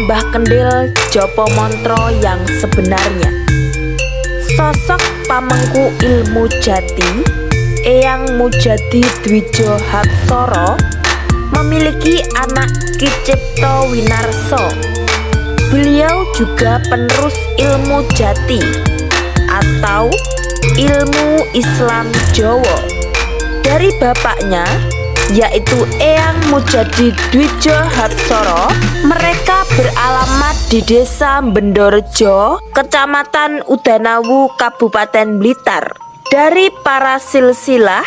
Mbah Kendhil Jopo Montro yang sebenarnya. Sosok pamengku ilmu jati, Eyang Mujadi Dwijo Haksara, memiliki anak Ki Cipto Winarsa. Beliau juga penerus ilmu jati atau ilmu Islam Jawa dari bapaknya, yaitu Eyang Mujadi Dwijo Haksara. Mereka beralamat di Desa Bendorejo, Kecamatan Udanawu, Kabupaten Blitar. Dari para silsilah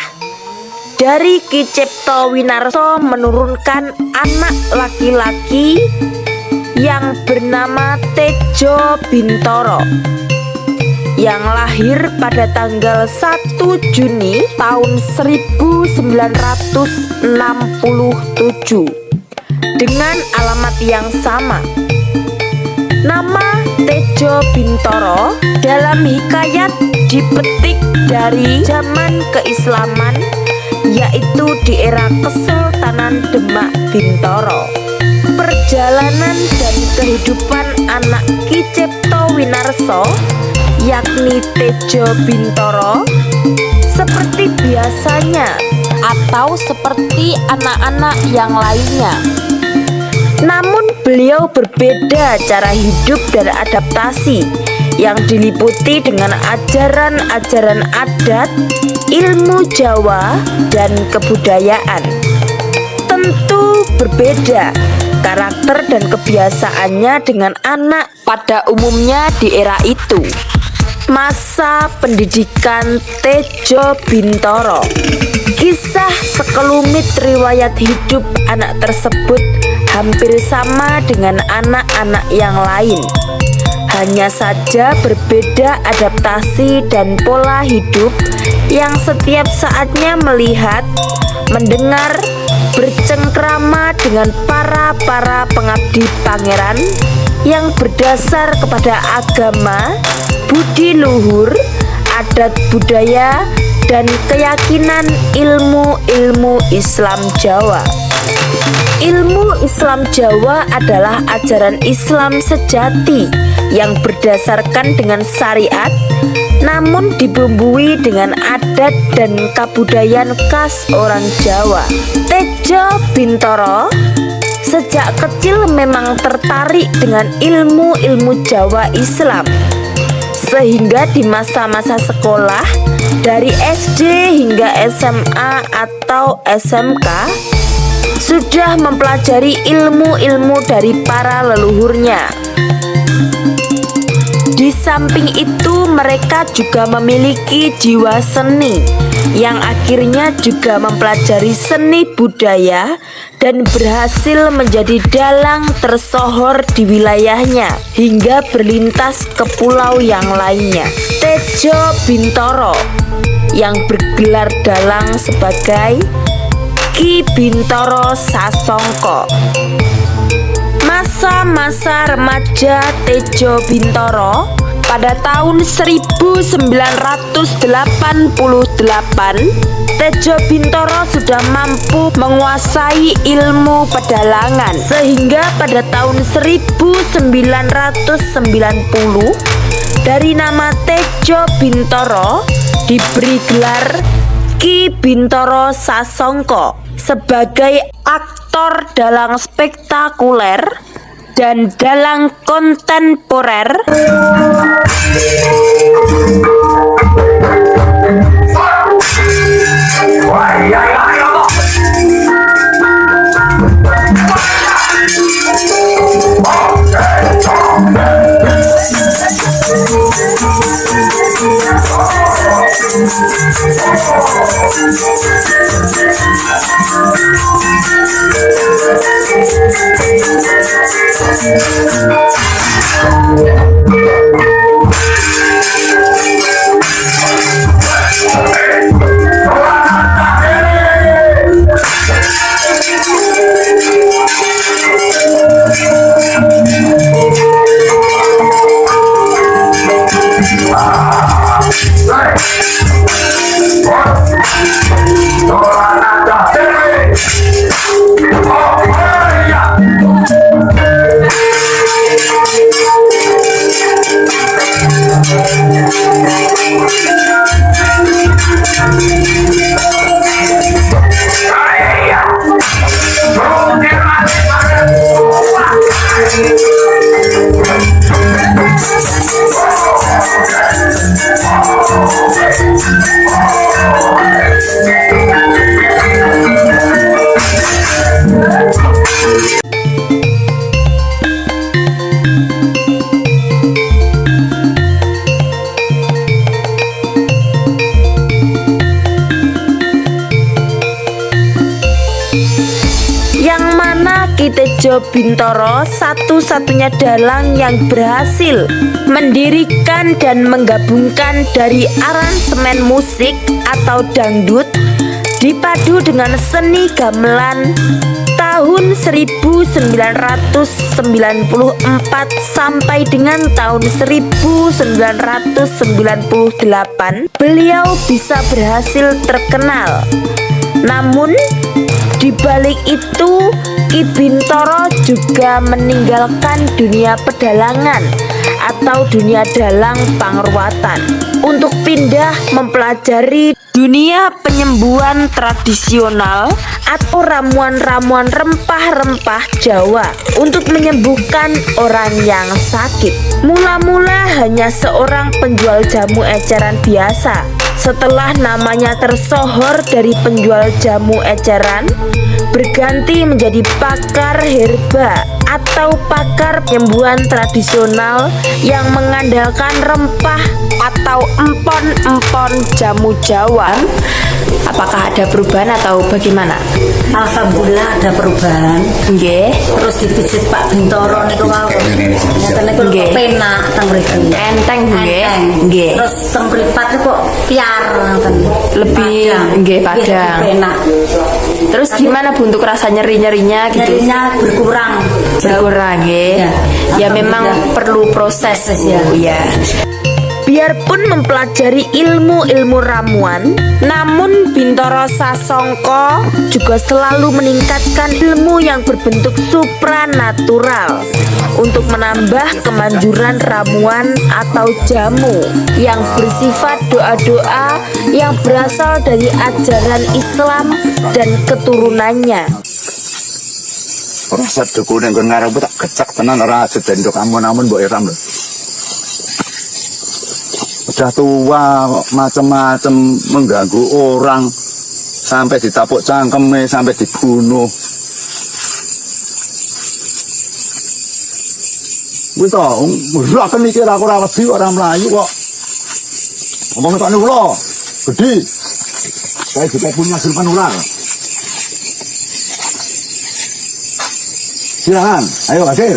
dari Ki Cipto Winarsa menurunkan anak laki-laki yang bernama Tejo Bintoro yang lahir pada tanggal 1 Juni tahun 1967 dengan alamat yang sama. Nama Tejo Bintoro dalam hikayat dipetik dari zaman keislaman, yaitu di era Kesultanan Demak Bintoro. Perjalanan dan kehidupan anak Ki Cipto Winarsa, yakni Tejo Bintoro, seperti biasanya atau seperti anak-anak yang lainnya. Namun beliau berbeda cara hidup dan adaptasi yang diliputi dengan ajaran-ajaran adat, ilmu Jawa, dan kebudayaan. Tentu berbeda karakter dan kebiasaannya dengan anak pada umumnya di era itu. Masa pendidikan Tejo Bintoro. Kisah sekelumit riwayat hidup anak tersebut hampir sama dengan anak-anak yang lain. Hanya saja berbeda adaptasi dan pola hidup yang setiap saatnya melihat, mendengar, bercengkrama dengan para pengabdi pangeran yang berdasar kepada agama, budi luhur, adat budaya, dan keyakinan ilmu Islam Jawa. Ilmu Islam Jawa adalah ajaran Islam sejati yang berdasarkan dengan syariat, namun dibumbui dengan adat dan kebudayaan khas orang Jawa. Tejo Bintoro sejak kecil memang tertarik dengan ilmu Jawa Islam, sehingga di masa-masa sekolah dari SD hingga SMA atau SMK sudah mempelajari ilmu dari para leluhurnya. Di samping itu mereka juga memiliki jiwa seni yang akhirnya juga mempelajari seni budaya dan berhasil menjadi dalang tersohor di wilayahnya hingga berlintas ke pulau yang lainnya. Tejo Bintoro yang bergelar dalang sebagai Ki Bintoro Sasongko. Masa-masa remaja Tejo Bintoro pada tahun 1988, Tejo Bintoro sudah mampu menguasai ilmu pedalangan, sehingga pada tahun 1990 dari nama Tejo Bintoro diberi gelar Ki Bintoro Sasongko sebagai aktor dalang spektakuler dan dalang kontemporer. Tejo Bintoro satu-satunya dalang yang berhasil mendirikan dan menggabungkan dari aransemen musik atau dangdut dipadu dengan seni gamelan tahun 1994 sampai dengan tahun 1998 beliau bisa berhasil terkenal. Namun di balik itu Ki Bintoro juga meninggalkan dunia pedalangan atau dunia dalang pangruatan untuk pindah mempelajari dunia penyembuhan tradisional atau ramuan-ramuan rempah-rempah Jawa untuk menyembuhkan orang yang sakit. Mula-mula hanya seorang penjual jamu eceran biasa. Setelah namanya tersohor dari penjual jamu eceran, berganti menjadi pakar herba atau pakar penyembuhan tradisional yang mengandalkan rempah atau empon-empon jamu Jawa. Apakah ada perubahan atau bagaimana? Alhamdulillah ada perubahan. Nggih. Terus dipisit Pak Bintoro niku wau. Ngeten niku penak teng mriki. Enteng nggih. Nggih. Terus teng mripat kok piar ngoten. Lebih nggih padang. Penak. Terus gimana Bu untuk rasa nyeri-nyerinya gitu? Nyerinya berkurang. Berkurang nggih. Ya memang perlu proses ya. Ya. Biarpun mempelajari ilmu-ilmu ramuan, namun Bintoro Sasongko juga selalu meningkatkan ilmu yang berbentuk supranatural untuk menambah kemanjuran ramuan atau jamu yang bersifat doa-doa yang berasal dari ajaran Islam dan keturunannya. Rasa dukune nggon ngarep tak gecek tenan ora sedendok amun-amun mbok iram lho. Udah tua macam-macam mengganggu orang sampai ditapuk cangkeme sampai dibunuh. Wis to, ora mikir aku ora wedi ora mlayu kok. Ngomong tok niku lho, gede. Saya juga punya silpan ular. Silakan, ayo hasil.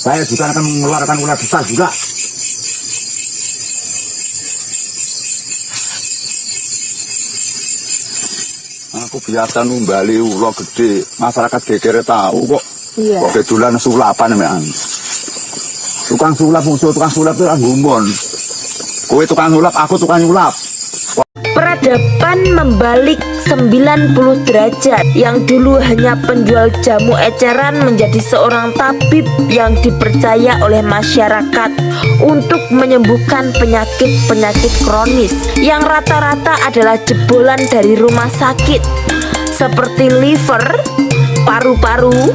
Saya juga akan mengeluarkan ular besar juga. Aku biasa numbali ulo gede, masyarakat geger tahu kok. Iya. Kok kedulan sulapan memang. Tukang sulap musuh tukang sulap itu gumbon. Kowe tukang sulap, aku tukang nyulap. Peradaban membalik 90 derajat. Yang dulu hanya penjual jamu eceran menjadi seorang tabib yang dipercaya oleh masyarakat untuk menyembuhkan penyakit-penyakit kronis yang rata-rata adalah jebolan dari rumah sakit seperti liver, paru-paru,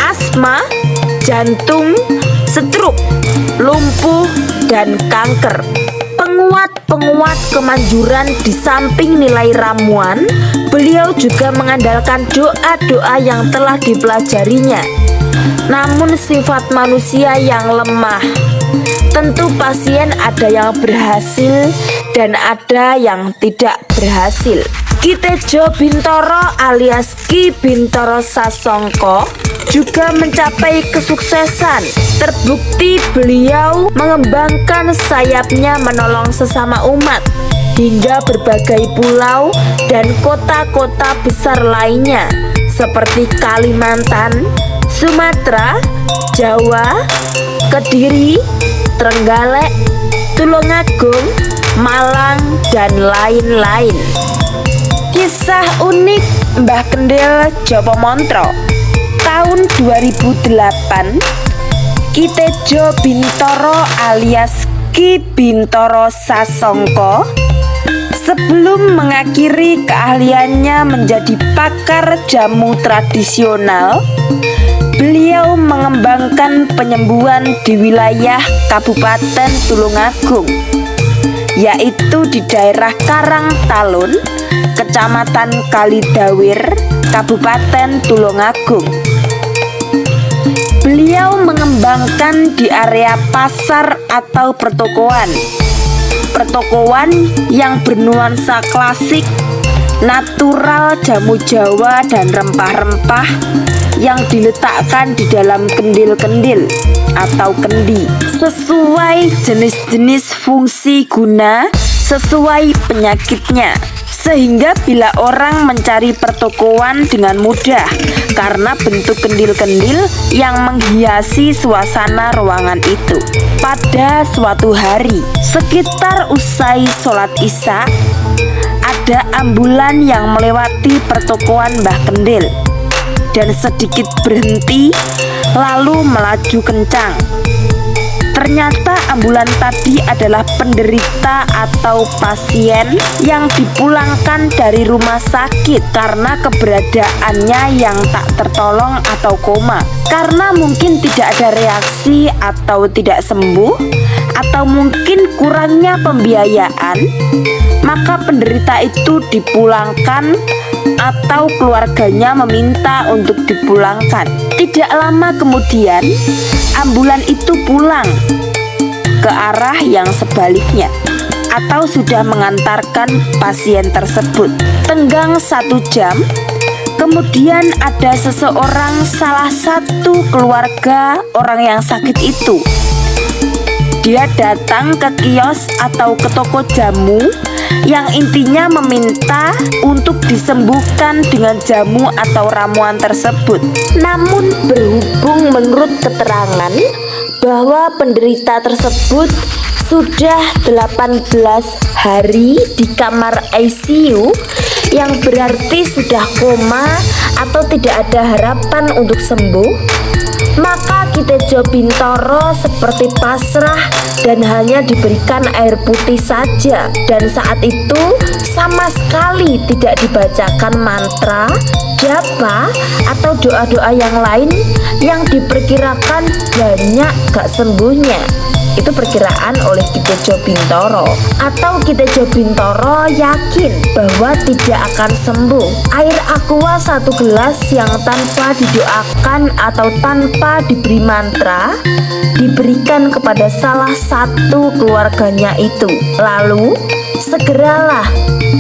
asma, jantung, stroke, lumpuh, dan kanker. Penguat kemanjuran di samping nilai ramuan, beliau juga mengandalkan doa-doa yang telah dipelajarinya. Namun sifat manusia yang lemah. Tentu pasien ada yang berhasil dan ada yang tidak berhasil. Ki Tejo Bintoro alias Ki Bintoro Sasongko juga mencapai kesuksesan. Terbukti beliau mengembangkan sayapnya menolong sesama umat hingga berbagai pulau dan kota-kota besar lainnya seperti Kalimantan, Sumatera, Jawa, Kediri, Trenggalek, Tulungagung, Malang, dan lain-lain. Kisah unik Mbah Kendil Jopo Montro. Tahun 2008, Ki Tejo Bintoro alias Ki Bintoro Sasongko sebelum mengakhiri keahliannya menjadi pakar jamu tradisional, beliau mengembangkan penyembuhan di wilayah Kabupaten Tulungagung, yaitu di daerah Karangtalun, Kecamatan Kalidawir, Kabupaten Tulungagung. Beliau mengembangkan di area pasar atau pertokoan yang bernuansa klasik natural jamu Jawa dan rempah-rempah yang diletakkan di dalam kendil-kendil atau kendi sesuai jenis-jenis fungsi guna sesuai penyakitnya, sehingga bila orang mencari pertokoan dengan mudah karena bentuk kendil-kendil yang menghiasi suasana ruangan itu. Pada suatu hari, sekitar usai sholat Isya, ada ambulan yang melewati pertokoan Mbah Kendil dan sedikit berhenti lalu melaju kencang. Ternyata ambulan tadi adalah penderita atau pasien yang dipulangkan dari rumah sakit karena keberadaannya yang tak tertolong atau koma. Karena mungkin tidak ada reaksi atau tidak sembuh, atau mungkin kurangnya pembiayaan, maka penderita itu dipulangkan atau keluarganya meminta untuk dipulangkan. Tidak lama kemudian, ambulan itu pulang ke arah yang sebaliknya atau sudah mengantarkan pasien tersebut. Tenggang 1 jam, kemudian ada seseorang, salah satu keluarga orang yang sakit itu. Dia datang ke kios atau ke toko jamu yang intinya meminta untuk disembuhkan dengan jamu atau ramuan tersebut. Namun berhubung menurut keterangan bahwa penderita tersebut sudah 18 hari di kamar ICU, yang berarti sudah koma atau tidak ada harapan untuk sembuh, maka Kitejo Bintoro seperti pasrah dan hanya diberikan air putih saja. Dan saat itu sama sekali tidak dibacakan mantra, japa, atau doa-doa yang lain yang diperkirakan banyak gak sembuhnya. Itu perkiraan oleh Kitejo Bintoro. Atau Kitejo Bintoro yakin bahwa tidak akan sembuh. Air aqua 1 gelas yang tanpa didoakan atau tanpa diberi mantra diberikan kepada salah satu keluarganya itu. Lalu segeralah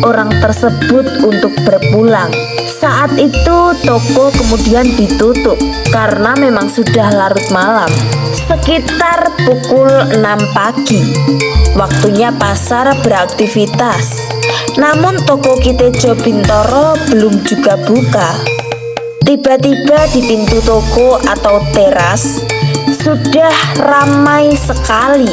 orang tersebut untuk berpulang. Saat itu toko kemudian ditutup karena memang sudah larut malam. Sekitar pukul 6 pagi, waktunya pasar beraktivitas. Namun toko Kitejo Bintoro belum juga buka. Tiba-tiba di pintu toko atau teras sudah ramai sekali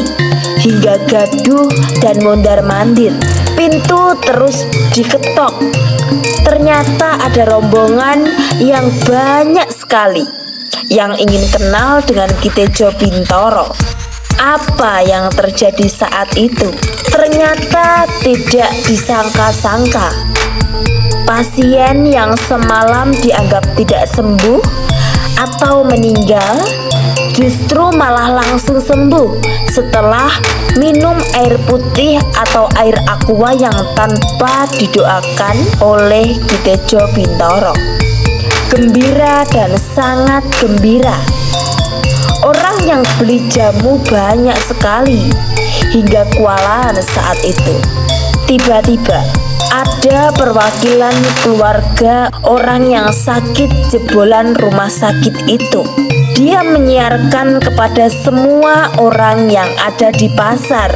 hingga gaduh dan mondar-mandir. Pintu terus diketok. Ternyata ada rombongan yang banyak sekali yang ingin kenal dengan Kitejo Bintoro. Apa yang terjadi saat itu? Ternyata tidak disangka-sangka. Pasien yang semalam dianggap tidak sembuh atau meninggal justru malah langsung sembuh setelah minum air putih atau air aqua yang tanpa didoakan oleh Kitejo Bintoro. Gembira dan sangat gembira. Orang yang beli jamu banyak sekali hingga kewalahan saat itu. Tiba-tiba ada perwakilan keluarga orang yang sakit jebolan rumah sakit itu. Dia menyiarkan kepada semua orang yang ada di pasar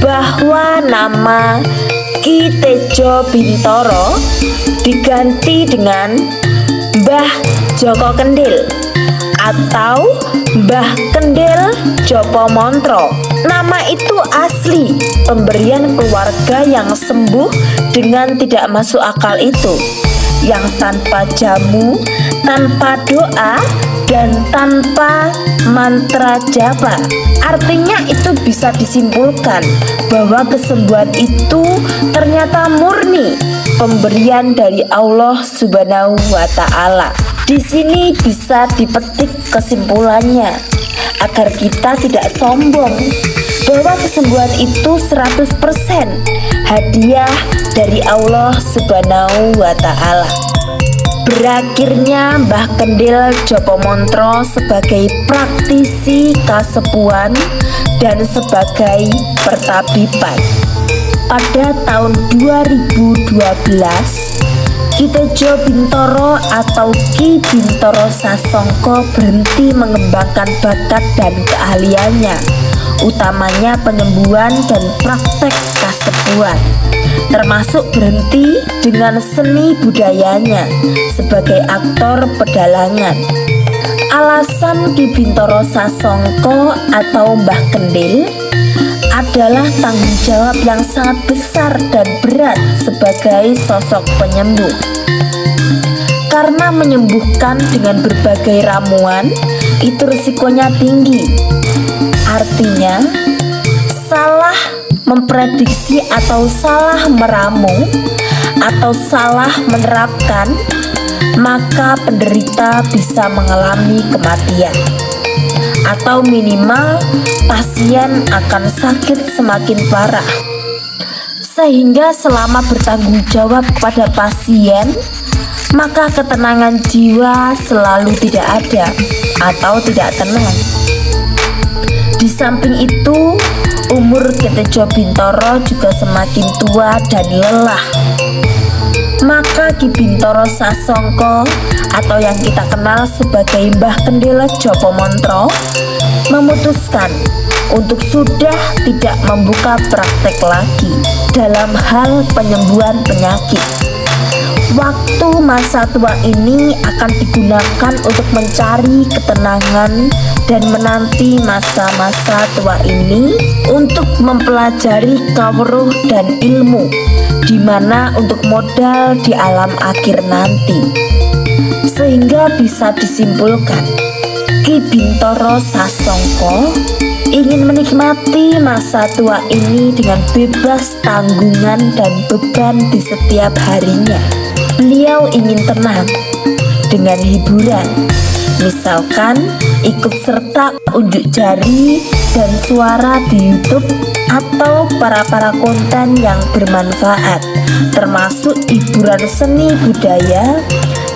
bahwa nama Kitejo Bintoro diganti dengan Mbah Joko Kendil atau Mbah Kendil Jopo Montro. Nama itu asli pemberian keluarga yang sembuh dengan tidak masuk akal itu, yang tanpa jamu, tanpa doa, dan tanpa mantra japa. Artinya itu bisa disimpulkan bahwa kesembuhan itu ternyata murni pemberian dari Allah Subhanahu wa Ta'ala. Di sini bisa dipetik kesimpulannya agar kita tidak sombong bahwa kesembuhan itu 100% hadiah dari Allah Subhanahu wa Ta'ala. Berakhirnya Mbah Kendil Jopo Montro sebagai praktisi kasepuhan dan sebagai pertabiban. pada tahun 2012, Ki Tejo Bintoro atau Ki Bintoro Sasongko berhenti mengembangkan bakat dan keahliannya, utamanya penyembuhan dan praktek kasepuhan, termasuk berhenti dengan seni budayanya sebagai aktor pedalangan. Alasan Ki Bintoro Sasongko atau Mbah Kendil adalah tanggung jawab yang sangat besar dan berat sebagai sosok penyembuh. Karena menyembuhkan dengan berbagai ramuan itu risikonya tinggi. Artinya, salah memprediksi atau salah meramu atau salah menerapkan, maka penderita bisa mengalami kematian, atau minimal pasien akan sakit semakin parah. Sehingga selama bertanggung jawab kepada pasien, maka ketenangan jiwa selalu tidak ada atau tidak tenang. Di samping itu, umur Ki Tejo Bintoro juga semakin tua dan lelah. Maka Ki Bintoro Sasongko atau yang kita kenal sebagai Mbah Kendil Jopomontro memutuskan untuk sudah tidak membuka praktek lagi dalam hal penyembuhan penyakit. Waktu masa tua ini akan digunakan untuk mencari ketenangan dan menanti masa-masa tua ini untuk mempelajari kawruh dan ilmu, di mana untuk modal di alam akhir nanti. Sehingga bisa disimpulkan, Ki Bintoro Sasongko ingin menikmati masa tua ini dengan bebas tanggungan dan beban di setiap harinya. Beliau ingin tenang dengan hiburan, misalkan ikut serta unjuk jari dan suara di YouTube atau para konten yang bermanfaat, termasuk hiburan seni budaya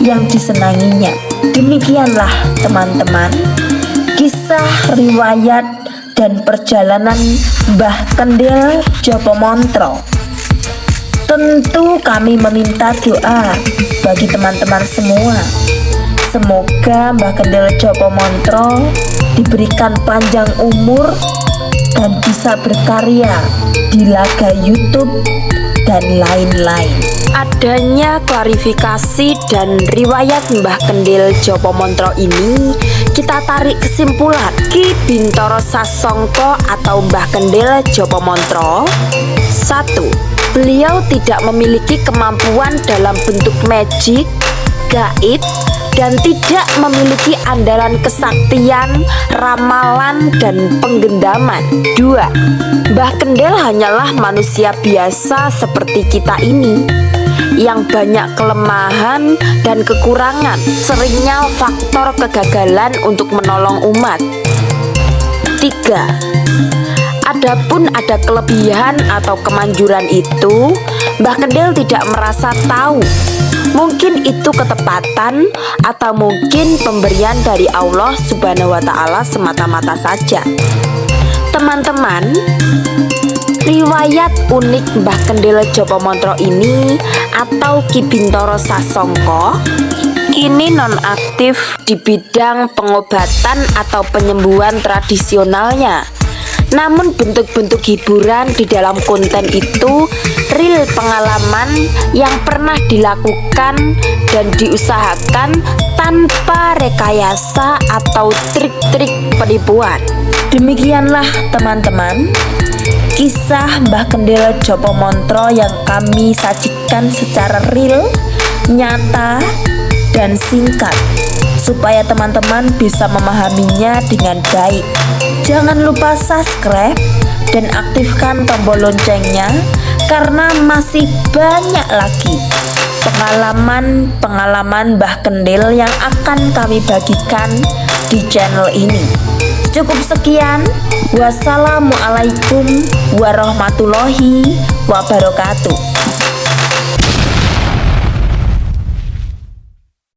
yang disenanginya. Demikianlah teman-teman, kisah riwayat dan perjalanan Mbah Kendil Jopomontro. Tentu kami meminta doa bagi teman-teman semua. Semoga Mbah Kendil Jopomontro diberikan panjang umur dan bisa berkarya di laga YouTube dan lain-lain. Adanya klarifikasi dan riwayat Mbah Kendil Jopomontro ini, kita tarik kesimpulan Ki Bintoro Sasongko atau Mbah Kendil Jopomontro. 1. Beliau tidak memiliki kemampuan dalam bentuk magic, gaib, dan tidak memiliki andalan kesaktian, ramalan, dan penggendaman. 2. Mbah Kendil hanyalah manusia biasa seperti kita ini, yang banyak kelemahan dan kekurangan, seringnya faktor kegagalan untuk menolong umat. 3. Adapun ada kelebihan atau kemanjuran itu, Mbah Kendil tidak merasa tahu. Mungkin itu ketepatan atau mungkin pemberian dari Allah Subhanahu wa Ta'ala semata-mata saja. Teman-teman, riwayat unik Mbah Kendil Jopomontro ini atau Ki Bintoro Sasongko kini nonaktif di bidang pengobatan atau penyembuhan tradisionalnya. Namun bentuk-bentuk hiburan di dalam konten itu real pengalaman yang pernah dilakukan dan diusahakan tanpa rekayasa atau trik-trik penipuan. Demikianlah teman-teman, kisah Mbah Kendil Jopomontro yang kami sajikan secara real, nyata, dan singkat, supaya teman-teman bisa memahaminya dengan baik. Jangan lupa subscribe dan aktifkan tombol loncengnya, karena masih banyak lagi pengalaman Mbah Kendil yang akan kami bagikan di channel ini. Cukup sekian. Wassalamualaikum warahmatullahi wabarakatuh.